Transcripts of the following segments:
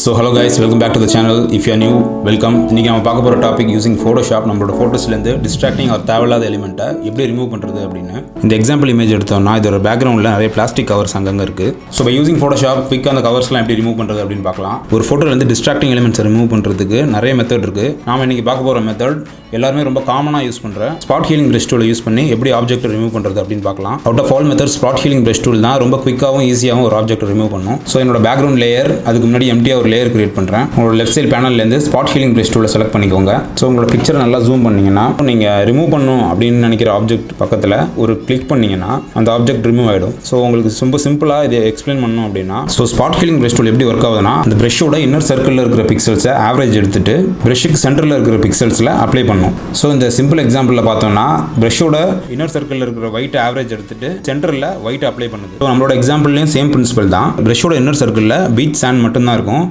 So hello guys, welcome back to the channel. If you are new, welcome. இன்னைக்கு நம்ம பார்க்க போற topic using Photoshop நம்மளோட ஃபோட்டோஸ்ல இருந்து டிஸ்ட்ராக்டிங் ஆர் தேவையில்லாத எலிமெண்ட்டை எப்படி ரிமூவ் பண்றது அப்படினு. இந்த எக்ஸாம்பிள் இமேஜ் எடுத்தோம்னா இதோட பேக்ரவுண்ட்ல நிறைய பிளாஸ்டிக் கவர்ஸ் அங்கங்க இருக்கு. ஸோ பை யூசிங் Photoshop குயிக்கா அந்த கவர்ஸ்லாம் எப்படி ரிமூவ் பண்றது அப்படின்னு பார்க்கலாம். ஒரு ஃபோட்டோல இருந்து டிஸ்ட்ராக்டிங் எலிமெண்ட்ஸை ரிமூவ் பண்றதுக்கு நிறைய மெத்தட் இருக்கு. நாம இன்னைக்கு பார்க்க போற மெத்தட் எல்லாருமே ரொம்ப காமனா யூஸ் பண்ற ஸ்பாட் ஹீலிங் பிரஷ் டூலை யூஸ் பண்ணி எப்படி ஆப்ஜெக்ட்டை ரிமூவ் பண்றது அப்படின்னு பார்க்கலாம். Out of all method spot healing brush tool தான் ரொம்ப குயிக்காவும் ஈஸியாவும் ஒரு ஆப்ஜெக்ட்டை ரிமூவ் பண்ணும். ஸோ என்னோட பேக்ரவுண்ட் லேயர் அதுக்கு முன்னாடி எம்டியா ஒரு லேயர் கிரியேட் பண்றேன். உங்களோட லெஃப்ட் சைடு பேனல்லேருந்து ஸ்பாட் ஹீலிங் பிரஷ் டூலை செலக்ட் பண்ணிக்கோங்க. ஸோ உங்களோட பிக்சர் நல்லா ஜூம் பண்ணிங்கன்னா நீங்கள் ரிமூவ் பண்ணணும் அப்படின்னு நினைக்கிற ஆப்ஜெக்ட் பக்கத்தில் ஒரு கிளிக் பண்ணிங்கன்னா அந்த ஆப்ஜெக்ட் ரிமூவ் ஆகிடும். ஸோ உங்களுக்கு ரொம்ப சிம்பிளாக இதை எக்ஸ்பிளைன் பண்ணணும் அப்படின்னா ஸ்பாட் ஹீலிங் பிரஷ் டூல் எப்படி ஒர்க் ஆகுதுன்னா அந்த பிரஷோட இன்னர் சர்க்கிளில் இருக்கிற பிக்சல்ஸை ஆவரேஜ் எடுத்துட்டு பிரஷுக்கு சென்டரில் இருக்கிற பிக்சல்ஸில் அப்ளை பண்ணும். ஸோ இந்த சிம்பிள் எக்ஸாம்பிளில் பார்த்தோம்னா பிரஷோட இன்னர் சர்க்கிளில் இருக்கிற ஒயிட் ஆவரேஜ் எடுத்துட்டு சென்டரில் ஒயிட் அப்ளை பண்ணுது. ஸோ நம்மளோட எக்ஸாம்பிள்லேயும் சேம் பிரின்சிபல் தான். பிரஷோட இன்னர் சர்க்கிளில் பீச் சாண்ட் மட்டும்தான் இருக்கும்.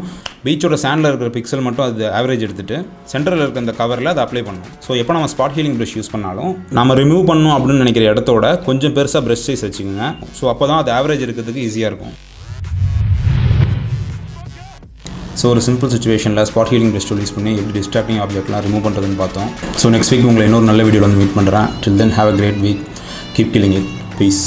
பீச்சோட சாண்டில் இருக்கிற பிக்சல் மட்டும் அது ஆவரேஜ் எடுத்துகிட்டு சென்டரில் இருக்க அந்த கவரில் அதை அப்ளை பண்ணணும். ஸோ எப்போ நம்ம ஸ்பாட் ஹீலிங் ப்ரஷ் யூஸ் பண்ணாலும் நம்ம ரிமூவ் பண்ணணும் அப்படின்னு நினைக்கிற இடத்தோட கொஞ்சம் பெருசாக ப்ரஷ் சைஸ் வச்சுக்கோங்க. ஸோ அப்போ தான் அது ஆவரேஜ் இருக்கிறதுக்கு ஈஸியாக இருக்கும். ஸோ ஒரு சிம்பிள் சுச்சுவேஷனில் spot healing brush tool use பண்ணி எப்படி டிஸ்ட்ராக்டிங் ஆப்ஜெக்ட்லாம் ரிமூவ் பண்ணுறதுன்னு பார்த்தோம். ஸோ நெக்ஸ்ட் வீக் உங்களை இன்னொரு நல்ல வீடியோவில் வந்து மீட் பண்ணுறேன். Till then have a great week. Keep killing it. Piece.